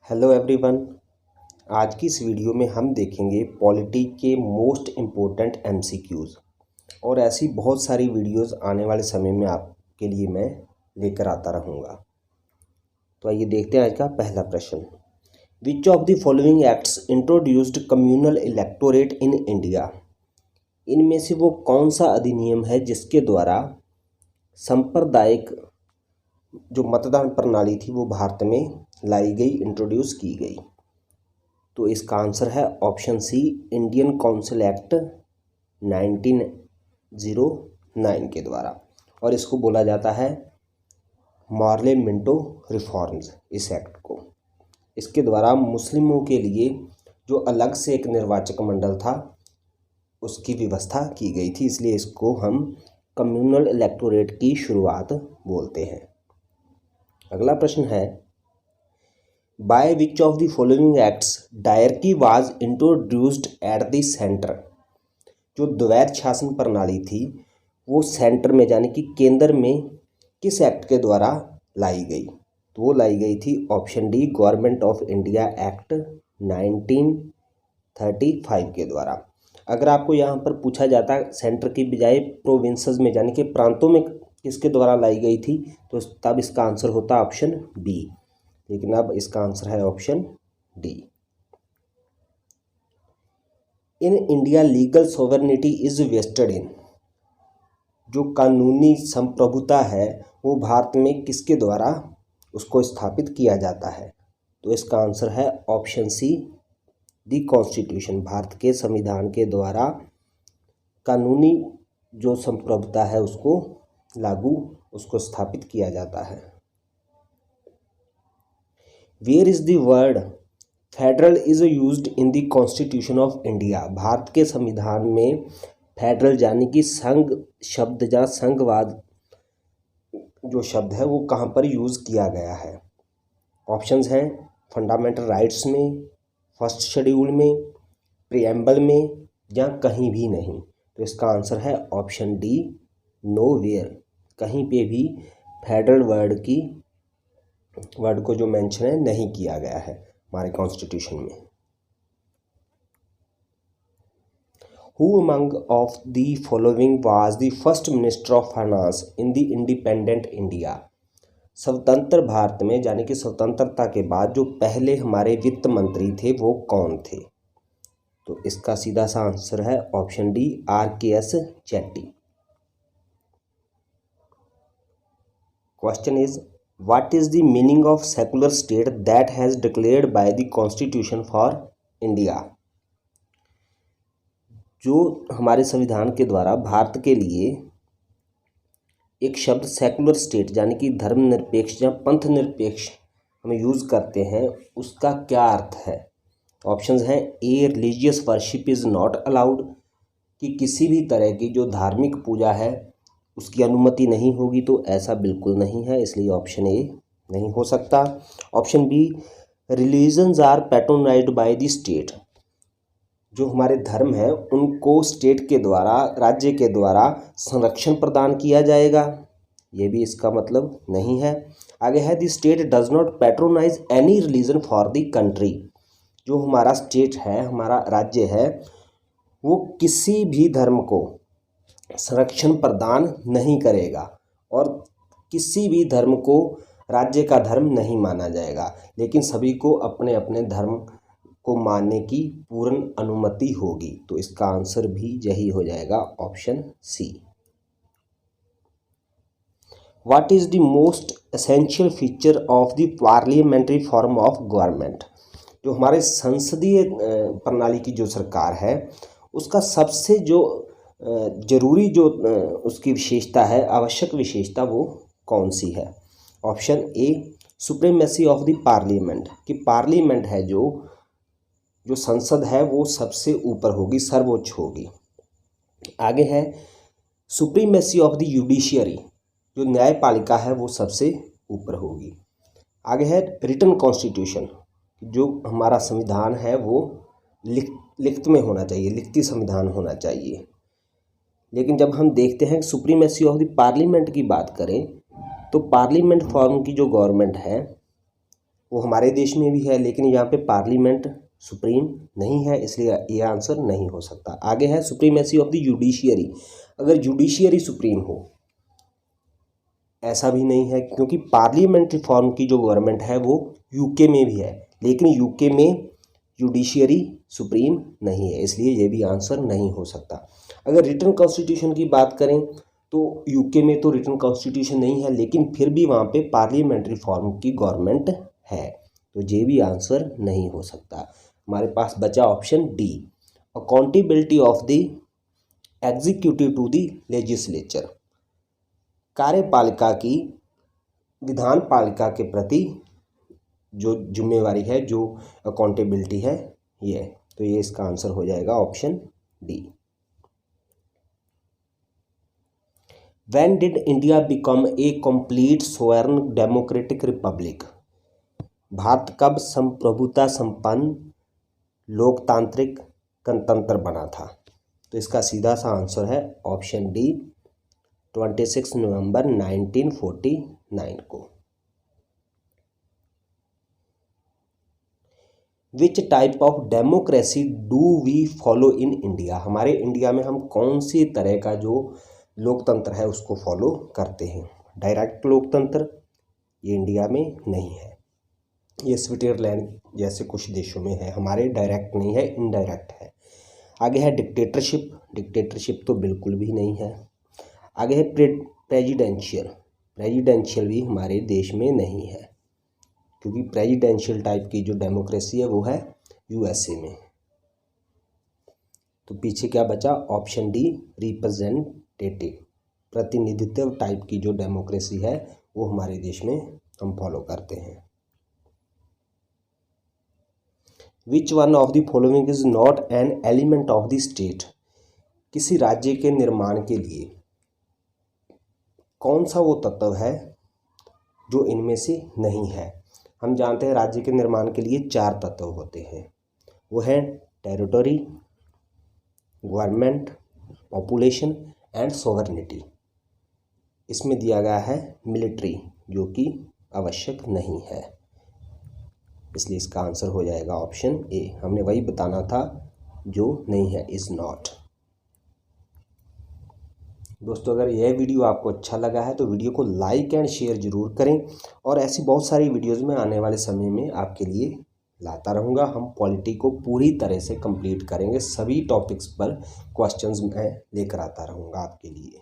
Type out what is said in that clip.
Hello everyone. आज की इस वीडियो में हम देखेंगे पॉलिटी के मोस्ट इम्पोर्टेंट एमसीक्यूज़ और ऐसी बहुत सारी वीडियोस आने वाले समय में आपके लिए मैं लेकर आता रहूँगा। तो आइए देखते हैं आज का पहला प्रश्न। Which of the following acts introduced communal electorate in India? इनमें से वो कौन सा अधिनियम है जिसके द्वारा सांप्रदायिक जो मतदान प्रणाली थी वो भारत में लाई गई, इंट्रोड्यूस की गई? तो इसका आंसर है option C, Indian council act 1909 के द्वारा, और इसको बोला जाता है मार्ले मिंटो रिफॉर्म्स। इस एक्ट को, इसके द्वारा मुस्लिमों के लिए जो अलग से एक निर्वाचक मंडल था उसकी व्यवस्था की गई थी, इसलिए इसको हम कम्युनल इलेक्टोरेट की शुरुआत बोलते हैं। अगला प्रश्न है, by which of the following acts dyarchy was introduced at the centre? जो द्वैध शासन प्रणाली थी वो सेंटर में यानी कि केंद्र में किस एक्ट के द्वारा लाई गई? तो वो लाई गई थी option D, government of India act 1935 के द्वारा। अगर आपको यहाँ पर पूछा जाता सेंटर की बजाय प्रोविंसेस में यानी कि प्रांतों में किसके द्वारा लाई गई थी, तो तब इसका आंसर होता ऑप्शन बी, लेकिन अब इसका आंसर है option D. In India legal sovereignty is vested in? जो कानूनी संप्रभुता है वो भारत में किसके द्वारा उसको स्थापित किया जाता है? तो इसका आंसर है ऑप्शन सी, दी कॉन्स्टिट्यूशन। भारत के संविधान के द्वारा कानूनी जो संप्रभुता है उसको स्थापित किया जाता है। Where is the word federal is used in the constitution of India? भारत के संविधान में फेडरल यानी कि संघ शब्द या संघवाद जो शब्द है वो कहाँ पर यूज़ किया गया है? ऑप्शंस हैं फंडामेंटल राइट्स में, फर्स्ट शेड्यूल में, प्रीएम्बल में, या कहीं भी नहीं। तो इसका आंसर है ऑप्शन डी, नोवेयर। कहीं पे भी फेडरल वर्ड को जो मेंशन है नहीं किया गया है हमारे कॉन्स्टिट्यूशन में। Who among of the following was the first minister of finance in the independent India? स्वतंत्र भारत में यानी कि स्वतंत्रता के बाद जो पहले हमारे वित्त मंत्री थे वो कौन थे? तो इसका सीधा सा आंसर है option D, RKS Chetty. Question is, what is the meaning of secular state that has declared by the constitution for India? जो हमारे संविधान के द्वारा भारत के लिए एक शब्द सेकुलर स्टेट यानी कि धर्मनिरपेक्ष या पंथ निरपेक्ष हम यूज़ करते हैं, उसका क्या अर्थ है? ऑप्शंस हैं A, religious worship is not allowed, कि किसी भी तरह की जो धार्मिक पूजा है उसकी अनुमति नहीं होगी, तो ऐसा बिल्कुल नहीं है, इसलिए ऑप्शन ए नहीं हो सकता। Option B, religions are patronized by the state, जो हमारे धर्म है उनको स्टेट के द्वारा, राज्य के द्वारा संरक्षण प्रदान किया जाएगा, ये भी इसका मतलब नहीं है। आगे है the state does not patronise any religion for the country, जो हमारा स्टेट है, हमारा राज्य है, वो किसी भी धर्म को संरक्षण प्रदान नहीं करेगा और किसी भी धर्म को राज्य का धर्म नहीं माना जाएगा, लेकिन सभी को अपने अपने धर्म को मानने की पूर्ण अनुमति होगी। तो इसका आंसर भी यही हो जाएगा, option C. What is the most essential feature of the parliamentary form of government? जो हमारे संसदीय प्रणाली की जो सरकार है उसका सबसे जो जरूरी जो उसकी विशेषता है, आवश्यक विशेषता, वो कौन सी है? Option A, supremacy of the parliament, कि पार्लियामेंट है जो संसद है वो सबसे ऊपर होगी, सर्वोच्च होगी। आगे है सुप्रीमेसी ऑफ द जुडिशियरी, जो न्यायपालिका है वो सबसे ऊपर होगी। आगे है रिटन कॉन्स्टिट्यूशन, जो हमारा संविधान है वो लिखित में होना चाहिए, लिखती संविधान होना चाहिए। लेकिन जब हम देखते हैं सुप्रीमेसी ऑफ द पार्लियामेंट की बात करें तो पार्लियामेंट फॉर्म की जो गवर्नमेंट है वो हमारे देश में भी है, लेकिन यहाँ पे पार्लियामेंट सुप्रीम नहीं है, इसलिए ये आंसर नहीं हो सकता। आगे है सुप्रीमेसी ऑफ द जुडिशियरी। अगर जुडिशियरी सुप्रीम हो, ऐसा भी नहीं है, क्योंकि पार्लियामेंट्री फॉर्म की जो गवर्नमेंट है वो यूके में भी है, लेकिन यूके में जुडिशियरी सुप्रीम नहीं है, इसलिए ये भी आंसर नहीं हो सकता। अगर रिटन कॉन्स्टिट्यूशन की बात करें तो यूके में तो रिटन कॉन्स्टिट्यूशन नहीं है, लेकिन फिर भी वहाँ पे पार्लियामेंट्री फॉर्म की गवर्नमेंट है, तो ये भी आंसर नहीं हो सकता। हमारे पास बचा option D, accountability of the executive to the legislature. कार्यपालिका की विधान पालिका के प्रति जो जिम्मेवारी है, जो अकाउंटेबिलिटी है, ये तो ये इसका आंसर हो जाएगा option D. When did India become a complete sovereign democratic republic? Bharat कब संप्रभुता संपन्न लोकतांत्रिक गणतंत्र बना था? तो इसका सीधा सा आंसर है ऑप्शन डी, 26 नवंबर 1949 को। Which type of democracy do we follow in India? हमारे इंडिया में हम कौन सी तरह का जो लोकतंत्र है उसको फॉलो करते हैं? डायरेक्ट लोकतंत्र ये इंडिया में नहीं है, ये स्विट्जरलैंड जैसे कुछ देशों में है, हमारे डायरेक्ट नहीं है, इनडायरेक्ट है। आगे है डिक्टेटरशिप, डिक्टेटरशिप तो बिल्कुल भी नहीं है। आगे है प्रेजिडेंशियल, प्रेजिडेंशियल भी हमारे देश में नहीं है, क्योंकि प्रेजिडेंशियल टाइप की जो डेमोक्रेसी है वो है यूएसए में। तो पीछे क्या बचा? ऑप्शन डी, रिप्रेजेंटेटिव, प्रतिनिधित्व टाइप की जो डेमोक्रेसी है वो हमारे देश में हम फॉलो करते हैं। Which one of the following is not an element of the state? किसी राज्य के निर्माण के लिए कौन सा वो तत्व है जो इनमें से नहीं है? हम जानते हैं राज्य के निर्माण के लिए 4 तत्व होते हैं, वो है territory, government, population and sovereignty. इसमें दिया गया है मिलिट्री, जो कि आवश्यक नहीं है, इसलिए इसका आंसर हो जाएगा ऑप्शन ए। हमने वही बताना था जो नहीं है, इज नॉट। दोस्तों, अगर यह वीडियो आपको अच्छा लगा है तो वीडियो को लाइक एंड शेयर ज़रूर करें, और ऐसी बहुत सारी वीडियोज़ में आने वाले समय में आपके लिए लाता रहूँगा। हम पॉलिटी को पूरी तरह से कंप्लीट करेंगे, सभी टॉपिक्स पर क्वेश्चंस मैं लेकर आता रहूँगा आपके लिए।